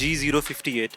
G058.